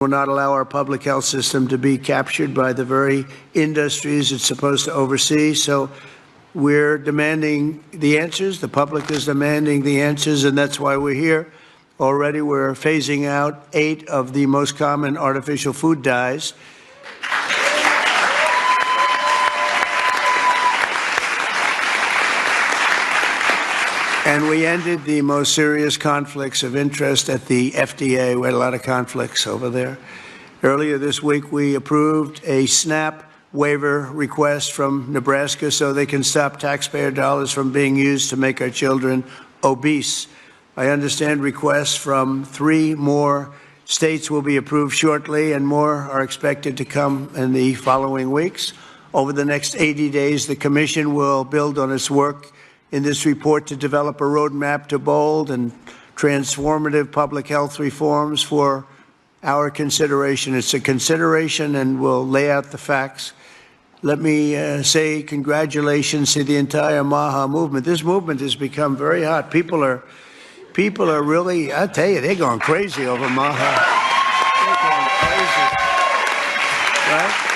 will not allow our public health system to be captured by the very industries it's supposed to oversee. So we're demanding the answers. The public is demanding the answers, and that's why we're here. Already we're phasing out 8 of the most common artificial food dyes. And we ended the most serious conflicts of interest at the FDA. We had a lot of conflicts over there. Earlier this week, we approved a SNAP waiver request from Nebraska so they can stop taxpayer dollars from being used to make our children obese. I understand requests from 3 more states will be approved shortly, and more are expected to come in the following weeks. Over the next 80 days, the Commission will build on its work in this report to develop a roadmap to bold and transformative public health reforms for our consideration. It's a consideration, and we'll lay out the facts. Let me say congratulations to the entire MAHA movement. This movement has become very hot. People are really, I tell you, they're going crazy over MAHA. They're going crazy, right?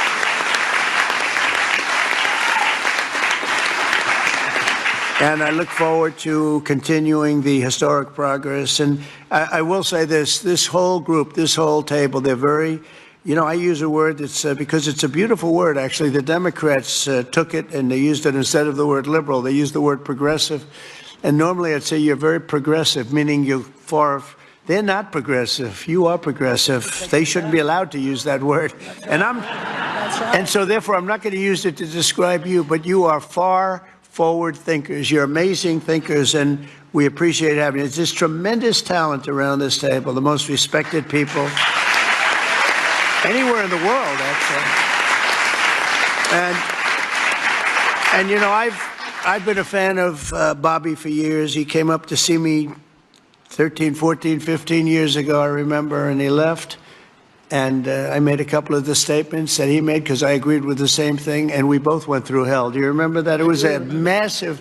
And I look forward to continuing the historic progress. And I will say this whole group, this whole table, they're very, I use a word that's, because it's a beautiful word, actually. The Democrats took it and they used it instead of the word liberal. They used the word progressive. And normally I'd say you're very progressive, meaning you're far. They're not progressive. You are progressive. They shouldn't be allowed to use that word. And so therefore I'm not going to use it to describe you, but you are far forward thinkers. You're amazing thinkers, and we appreciate having you. It's this tremendous talent around this table, the most respected people anywhere in the world, actually. And I've been a fan of Bobby for years. He came up to see me 13, 14, 15 years ago, I remember, and he left. And I made a couple of the statements that he made because I agreed with the same thing, and we both went through hell. Do you remember that? It was a massive,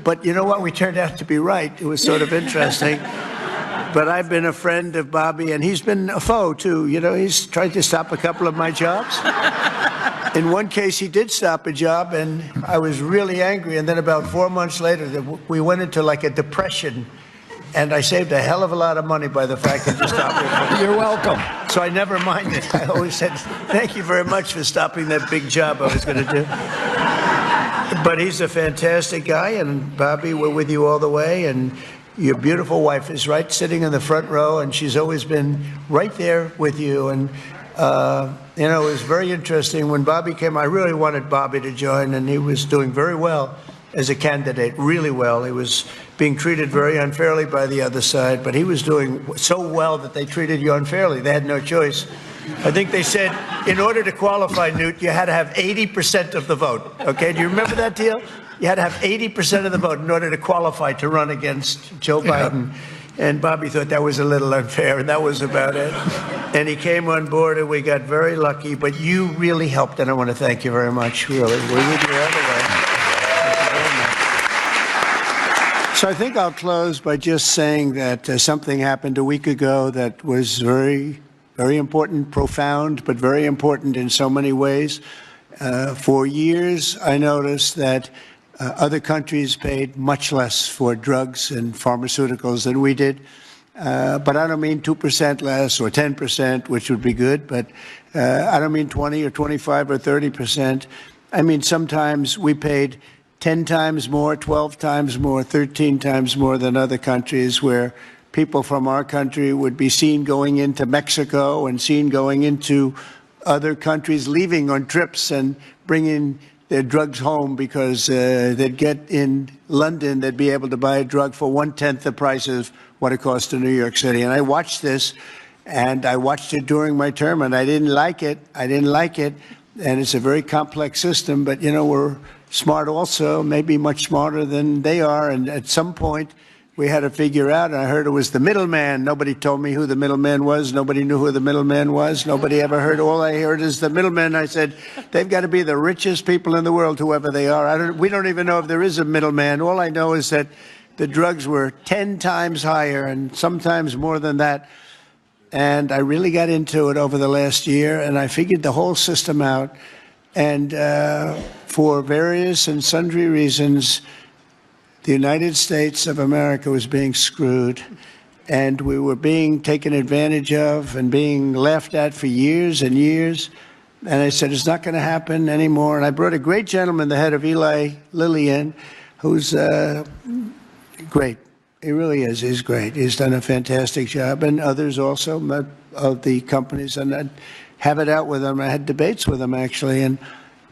but you know what? We turned out to be right. It was sort of interesting. But I've been a friend of Bobby, and he's been a foe, too. He's tried to stop a couple of my jobs. In one case, he did stop a job, and I was really angry. And then about 4 months later, we went into like a depression. And I saved a hell of a lot of money by the fact that you stopped it. You're welcome. So I never minded. I always said, thank you very much for stopping that big job I was going to do. But he's a fantastic guy, and Bobby, we're with you all the way. And your beautiful wife is right sitting in the front row, and she's always been right there with you. And, it was very interesting. When Bobby came, I really wanted Bobby to join, and he was doing very well as a candidate, really well. He was being treated very unfairly by the other side, but he was doing so well that they treated you unfairly. They had no choice. I think they said, in order to qualify, Newt, you had to have 80% of the vote. Okay, do you remember that deal? You had to have 80% of the vote in order to qualify to run against Joe Biden. And Bobby thought that was a little unfair, and that was about it. And he came on board, and we got very lucky. But you really helped, and I want to thank you very much, really. We're with you all the way. So I think I'll close by just saying that something happened a week ago that was very, very important, profound, but very important in so many ways. For years, I noticed that other countries paid much less for drugs and pharmaceuticals than we did. But I don't mean 2% less or 10%, which would be good, but I don't mean 20 or 25 or 30%. I mean, sometimes we paid 10 times more, 12 times more, 13 times more than other countries, where people from our country would be seen going into Mexico and seen going into other countries, leaving on trips and bringing their drugs home because they'd get in London, they'd be able to buy a drug for 1/10 the price of what it costs in New York City. And I watched this, and I watched it during my term, and I didn't like it. I didn't like it. And it's a very complex system, but, we're smart also, maybe much smarter than they are. And at some point, we had to figure out, and I heard it was the middleman. Nobody told me who the middleman was. Nobody knew who the middleman was. Nobody ever heard. All I heard is the middleman. I said, they've got to be the richest people in the world, whoever they are. We don't even know if there is a middleman. All I know is that the drugs were 10 times higher, and sometimes more than that. And I really got into it over the last year, and I figured the whole system out. And for various and sundry reasons, the United States of America was being screwed, and we were being taken advantage of and being laughed at for years and years. And I said, it's not going to happen anymore. And I brought a great gentleman, the head of Eli Lilly, in, who's great. He really is. He's great. He's done a fantastic job, and others also of the companies. And I'd have it out with him. I had debates with him, actually, and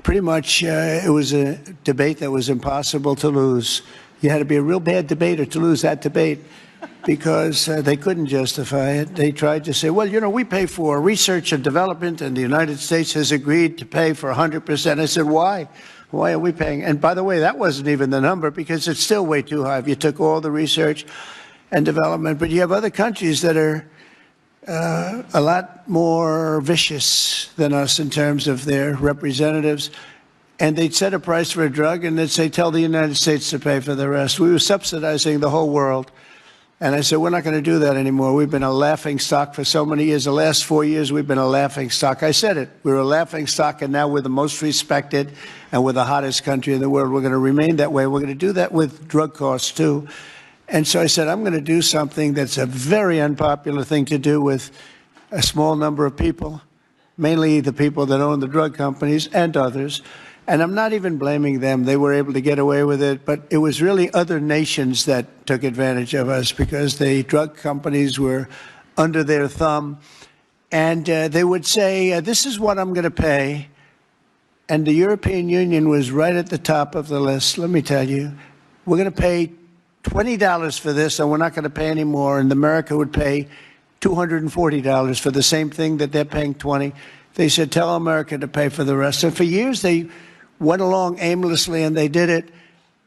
pretty much it was a debate that was impossible to lose. You had to be a real bad debater to lose that debate, because they couldn't justify it. They tried to say, well, you know, we pay for research and development, and the United States has agreed to pay for 100%. I said, why? Why are we paying? And by the way, that wasn't even the number, because it's still way too high if you took all the research and development. But you have other countries that are a lot more vicious than us in terms of their representatives. And they'd set a price for a drug, and they'd say, tell the United States to pay for the rest. We were subsidizing the whole world. And I said, we're not going to do that anymore. We've been a laughing stock for so many years. The last 4 years, we've been a laughing stock. I said it. We're a laughing stock, and now we're the most respected, and we're the hottest country in the world. We're going to remain that way. We're going to do that with drug costs, too. And so I said, I'm going to do something that's a very unpopular thing to do with a small number of people, mainly the people that own the drug companies and others. And I'm not even blaming them. They were able to get away with it. But it was really other nations that took advantage of us, because the drug companies were under their thumb. And they would say, this is what I'm going to pay. And the European Union was right at the top of the list. Let me tell you, we're going to pay $20 for this, and we're not going to pay any more. And America would pay $240 for the same thing that they're paying $20. They said, tell America to pay for the rest. And for years, they went along aimlessly, and they did it.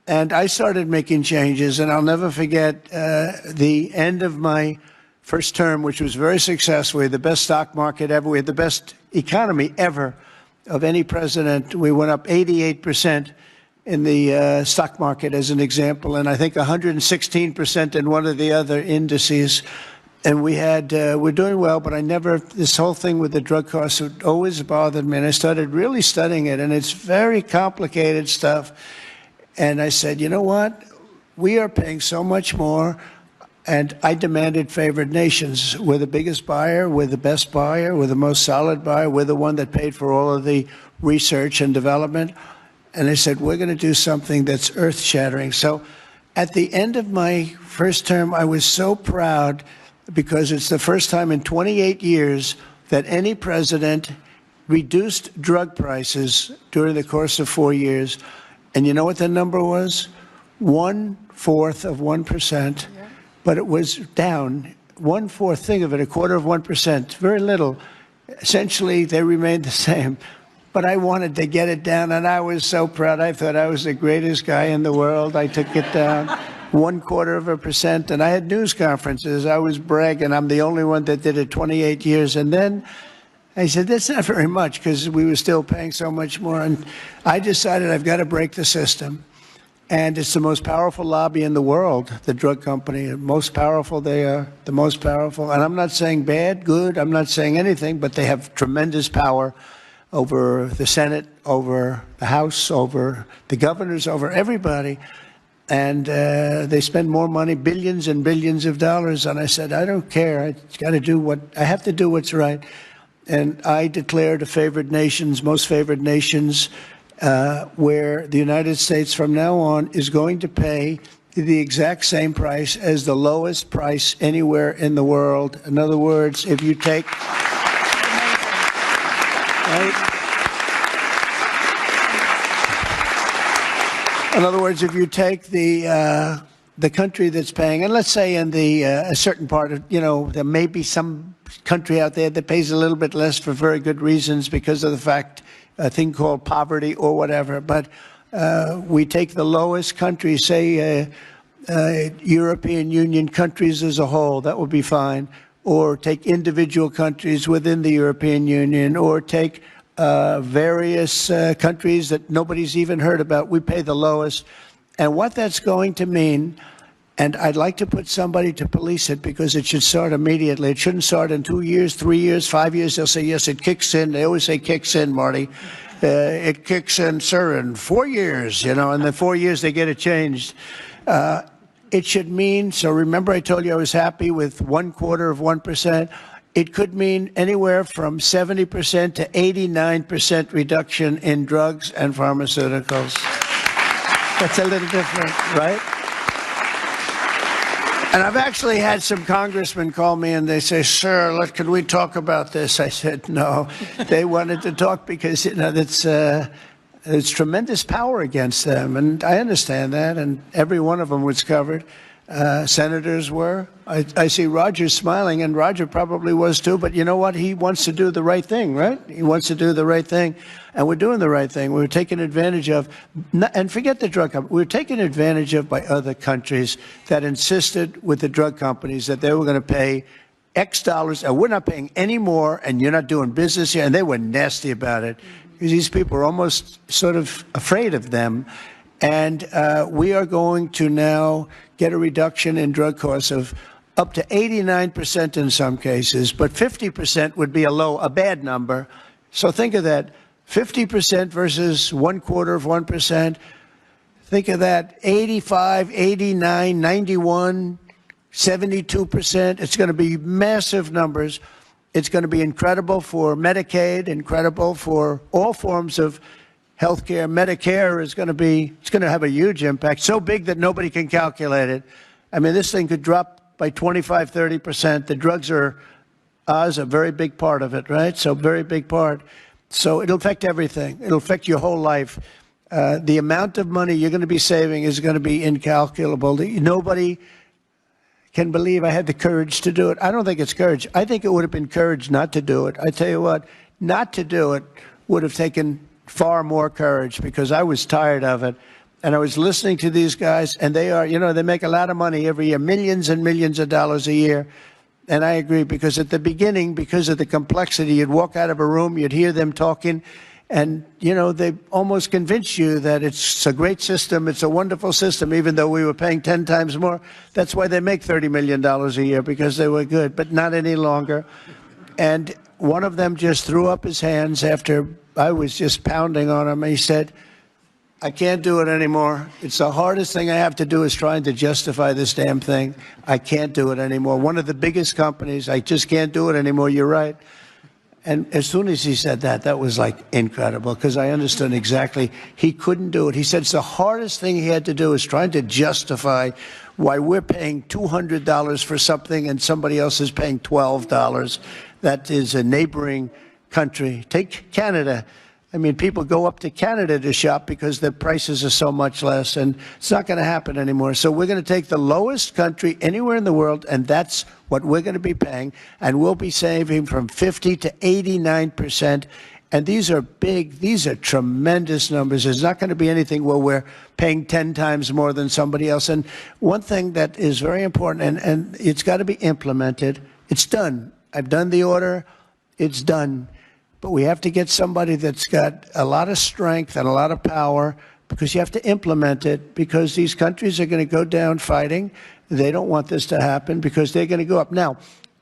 And I started making changes, and I'll never forget the end of my first term, which was very successful. We had the best stock market ever. We had the best economy ever of any president. We went up 88% in the stock market, as an example, and I think 116% in one of the other indices. And we had, we're doing well, but this whole thing with the drug costs always bothered me. And I started really studying it, and it's very complicated stuff. And I said, you know what? We are paying so much more. And I demanded favored nations. We're the biggest buyer, we're the best buyer, we're the most solid buyer, we're the one that paid for all of the research and development. And I said, we're going to do something that's earth-shattering. So at the end of my first term, I was so proud, because it's the first time in 28 years that any president reduced drug prices during the course of 4 years. And you know what the number was? 1/4 of 1%. Yeah. But it was down 1/4. Think of it, 1/4 of 1%. Very little. Essentially, they remained the same. But I wanted to get it down, and I was so proud. I thought I was the greatest guy in the world. I took it down 1/4%, and I had news conferences. I was bragging. I'm the only one that did it 28 years. And then I said, that's not very much, because we were still paying so much more. And I decided I've got to break the system. And it's the most powerful lobby in the world, the drug company. Most powerful, they are the most powerful. And I'm not saying bad, good. I'm not saying anything, but they have tremendous power over the Senate, over the House, over the governors, over everybody. And they spend more money, billions and billions of dollars. And I said, I don't care. I have to do what's right. And I declared a favored nations, most favored nations, where the United States from now on is going to pay the exact same price as the lowest price anywhere in the world. In other words, if you take... In other words, if you take the country that's paying, and let's say in a certain part of, there may be some country out there that pays a little bit less for very good reasons because of the fact, a thing called poverty or whatever. But we take the lowest country, say European Union countries as a whole, that would be fine. Or take individual countries within the European Union, or take various countries that nobody's even heard about. We pay the lowest. And what that's going to mean And I'd like to put somebody to police it because it should start immediately. It shouldn't start in 2 years, 3 years, 5 years. They'll say, yes, it kicks in. They always say kicks in, Marty. It kicks in, sir, in 4 years, and in 4 years they get it changed. It should mean, so remember I told you I was happy with 1/4%. It could mean anywhere from 70% to 89% reduction in drugs and pharmaceuticals. That's a little different, right? And I've actually had some congressmen call me and they say, sir, can we talk about this? I said, no. They wanted to talk because, there's tremendous power against them. And I understand that. And every one of them was covered. Senators were. I see Roger smiling, and Roger probably was too. But you know what? He wants to do the right thing, right? He wants to do the right thing. And we're doing the right thing. We're taken advantage of, and forget the drug companies, we're taken advantage of by other countries that insisted with the drug companies that they were going to pay X dollars, and we're not paying any more, and you're not doing business here. And they were nasty about it. Because these people are almost sort of afraid of them. And we are going to now get a reduction in drug costs of up to 89% in some cases, but 50% would be a bad number. So think of that, 50% versus 1/4%. Think of that, 85, 89, 91, 72%. It's going to be massive numbers. It's going to be incredible for Medicaid, incredible for all forms of health care. Medicare is going to have a huge impact, so big that nobody can calculate it. I mean, this thing could drop by 25, 30%. The drugs are a very big part of it, right? So very big part. So it'll affect everything. It'll affect your whole life. The amount of money you're going to be saving is going to be incalculable. Nobody can believe I had the courage to do it. I don't think it's courage. I think it would have been courage not to do it. I tell you what, not to do it would have taken far more courage because I was tired of it. And I was listening to these guys, and they make a lot of money every year, millions and millions of dollars a year. And I agree, because at the beginning, because of the complexity, you'd walk out of a room, you'd hear them talking, and, they almost convince you that it's a great system, it's a wonderful system, even though we were paying 10 times more. That's why they make $30 million a year, because they were good, but not any longer. And one of them just threw up his hands after I was just pounding on him. He said, I can't do it anymore. It's the hardest thing I have to do is trying to justify this damn thing. I can't do it anymore. One of the biggest companies, I just can't do it anymore. You're right. And as soon as he said that, that was like incredible, because I understood exactly he couldn't do it. He said it's the hardest thing he had to do is trying to justify why we're paying $200 for something and somebody else is paying $12. That is a neighboring country. Take Canada. I mean, people go up to Canada to shop because the prices are so much less, and it's not going to happen anymore. So we're going to take the lowest country anywhere in the world, and that's what we're going to be paying, and we'll be saving from 50 to 89%. And these are big, these are tremendous numbers. There's not going to be anything where we're paying 10 times more than somebody else. And one thing that is very important, and it's got to be implemented, it's done. I've done the order, it's done. But we have to get somebody that's got a lot of strength and a lot of power, because you have to implement it, because these countries are going to go down fighting. They don't want this to happen because they're going to go up. Now,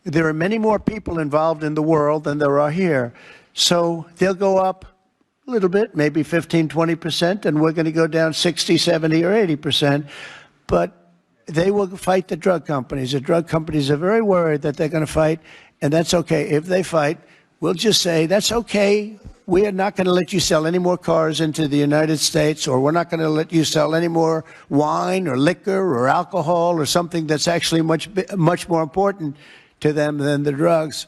there are many more people involved in the world than there are here. So they'll go up a little bit, maybe 15, 20%, and we're going to go down 60, 70, or 80%. But they will fight the drug companies. The drug companies are very worried that they're going to fight, and that's okay. If they fight, we'll just say, that's okay. We are not going to let you sell any more cars into the United States, or we're not going to let you sell any more wine or liquor or alcohol or something that's actually much more important to them than the drugs.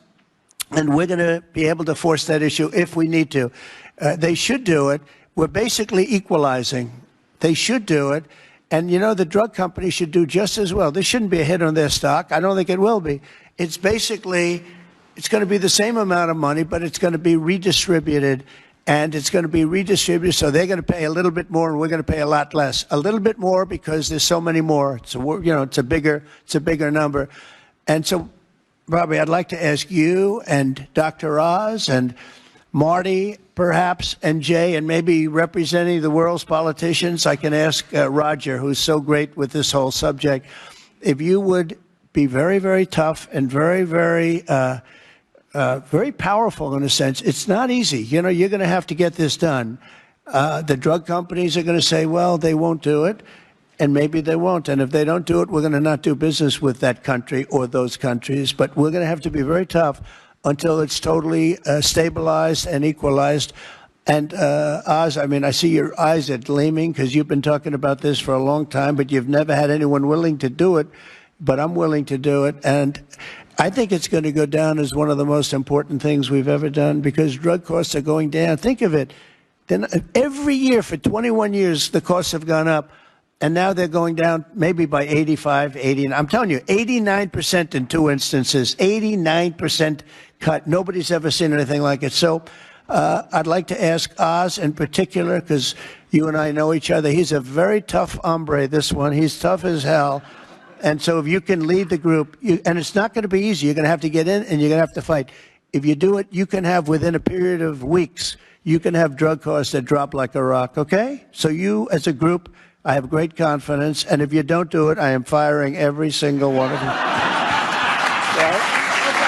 And we're going to be able to force that issue if we need to. They should do it. We're basically equalizing. They should do it. And, the drug companies should do just as well. This shouldn't be a hit on their stock. I don't think it will be. It's basically, it's going to be the same amount of money, but it's going to be redistributed. And it's going to be redistributed, so they're going to pay a little bit more, and we're going to pay a lot less. A little bit more because there's so many more. So, it's a bigger number. And so, Bobby, I'd like to ask you and Dr. Oz and Marty, perhaps, and Jay, and maybe representing the world's politicians, I can ask Roger, who's so great with this whole subject. if you would be very, very tough and very, very powerful in a sense. It's not easy. You know, you're going to have to get this done. The drug companies are going to say, well, they won't do it, and maybe they won't. And if they don't do it, we're going to not do business with that country or those countries. But we're going to have to be very tough until it's totally stabilized and equalized. And Oz, I mean, I see your eyes are gleaming because you've been talking about this for a long time, but you've never had anyone willing to do it. But I'm willing to do it. And I think it's going to go down as one of the most important things we've ever done because drug costs are going down. Think of it. Then every year for 21 years, the costs have gone up. And now they're going down maybe by 85, 80. I'm telling you, 89% in 2 instances, 89% cut. Nobody's ever seen anything like it. So I'd like to ask Oz in particular, because you and I know each other. He's a very tough hombre, this one. He's tough as hell. And so if you can lead the group, and it's not going to be easy. You're going to have to get in and you're going to have to fight. If you do it, you can have within a period of weeks, you can have drug costs that drop like a rock, okay? So you as a group, I have great confidence. And if you don't do it, I am firing every single one of you.